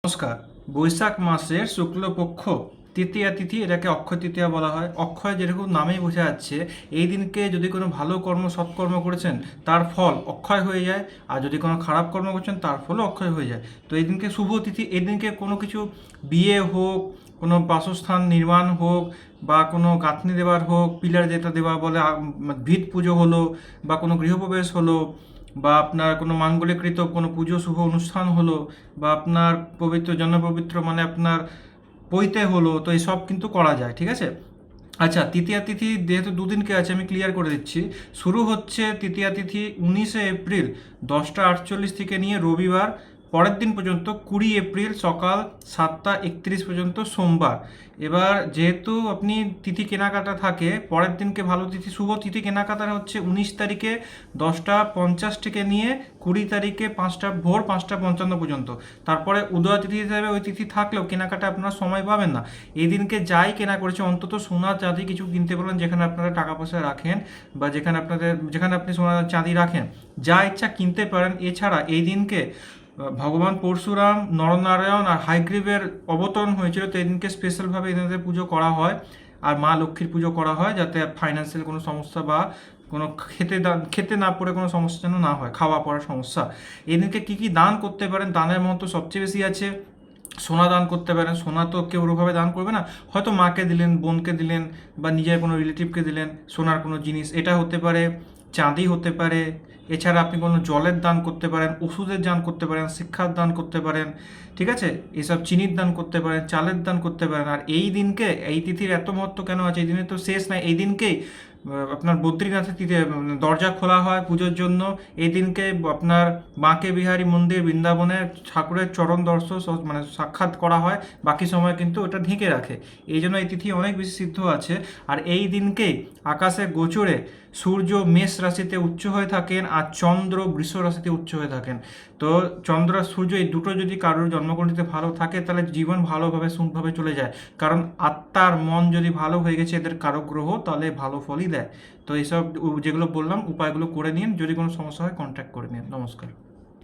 নমস্কার। বৈশাখ মাসের শুক্লপক্ষ তৃতীয়া তিথি, এটাকে অক্ষয় তৃতীয়া বলা হয়। অক্ষয় যেরকম নামেই বোঝা যাচ্ছে, এই দিনকে যদি কোনো ভালো কর্ম সৎকর্ম করেছেন তার ফল অক্ষয় হয়ে যায়, আর যদি কোনো খারাপ কর্ম করছেন তার ফলও অক্ষয় হয়ে যায়। তো এই দিনকে শুভ তিথি। এই দিনকে কোনো কিছু বিয়ে হোক, কোনো বাসস্থান নির্মাণ হোক, বা কোনো গাঁথনি দেওয়ার হোক, পিলার যেটা দেওয়া বলে, ভিত পুজো হলো, বা কোনো গৃহপ্রবেশ হলো, বা আপনার কোনো মাঙ্গলিকৃত কোনো পুজো শুভ অনুষ্ঠান হলো, বা আপনার পবিত্র জনপবিত্র মানে আপনার পৈতে হলো, তো এই সব কিন্তু করা যায়, ঠিক আছে। আচ্ছা, তৃতীয়া তিথি যেহেতু দুদিনকে আছে, আমি ক্লিয়ার করে দিচ্ছি। শুরু হচ্ছে তৃতীয়া তিথি 19 এপ্রিল 10টা 48 থেকে নিয়ে রবিবার পরের দিন পর্যন্ত 20 এপ্রিল সকাল 7টা 31 পর্যন্ত সোমবার। এবার যেহেতু আপনি তিথি কেনাকাটা থাকে, পরের দিনকে ভালো তিথি, শুভ তিথি কেনাকাটা হচ্ছে 19 তারিখে 10টা 50 থেকে নিয়ে 20 তারিখে ভোর 5টা 55 পর্যন্ত। তারপরে উদয় তিথি হিসাবে ওই তিথি থাকলেও কেনাকাটা আপনারা সময় পাবেন না। এই দিনকে যাই কেনা করেছে, অন্তত সোনা চাঁদি কিছু কিনতে পারবেন, যেখানে আপনারা টাকা পয়সা রাখেন, বা যেখানে আপনি সোনা চাঁদি রাখেন, যা ইচ্ছা কিনতে পারেন। এছাড়া এই দিনকে ভগবান পরশুরাম, নরনারায়ণ আর হায়গ্রীবের অবতরণ হয়েছিল, তো এই দিনকে স্পেশালভাবে এদের পুজো করা হয়। আর মা লক্ষ্মীর পুজো করা হয়, যাতে ফাইন্যান্সিয়াল কোনো সমস্যা বা কোনো খেতে না পড়ে কোনো সমস্যা যেন না হয়, খাওয়া পড়ার সমস্যা। এদিনকে কী কী দান করতে পারেন? দানের মহত্ব সবচেয়ে বেশি আছে। সোনা দান করতে পারেন। সোনা তো কেউ ওরভাবে দান করবে না, হয়তো মাকে দিলেন, বোনকে দিলেন, বা নিজের কোনো রিলেটিভকে দিলেন সোনার কোনো জিনিস, এটা হতে পারে। চাঁদি হতে পারে। এছাড়া আপনি কোনো জলের দান করতে পারেন, ওষুধের দান করতে পারেন, শিক্ষার দান করতে পারেন, ঠিক আছে। এসব চিনির দান করতে পারেন, চালের দান করতে পারেন। আর এই দিনকে, এই তিথির এত মহত্ব কেন আছে, এই দিনের তো শেষ নাই। এই দিনকেই আপনার বদ্রীনাথের তিথি দরজা খোলা হয় পুজোর জন্য। এই দিনকে আপনার বাঁকে বিহারী মন্দির বৃন্দাবনে ঠাকুরের চরণ দর্শন মানে সাক্ষাৎ করা হয়। বাকি সময় কিন্তু ওটা ঢেকে রাখে। এই জন্য এই তিথি অনেক বেশি সিদ্ধ আছে। আর এই দিনকেই আকাশে গোচরে সূর্য মেষ রাশিতে উচ্চ হয়ে থাকেন, আর চন্দ্র বৃষ রাশিতে উচ্চ হয়ে থাকেন। তো চন্দ্র আর সূর্য এই দুটো যদি কারোর জন্মকুণ্ডলিতে ভালো থাকে, তাহলে জীবন ভালোভাবে সুখভাবে চলে যায়। কারণ আত্মার মন যদি ভালো হয়ে গেছে এদের কারো গ্রহ, তাহলে ভালো ফলই দেয়। তো এইসব যেগুলো বললাম উপায়গুলো করে নিন। যদি কোনো সমস্যা হয় কন্ট্যাক্ট করে নিন। নমস্কার।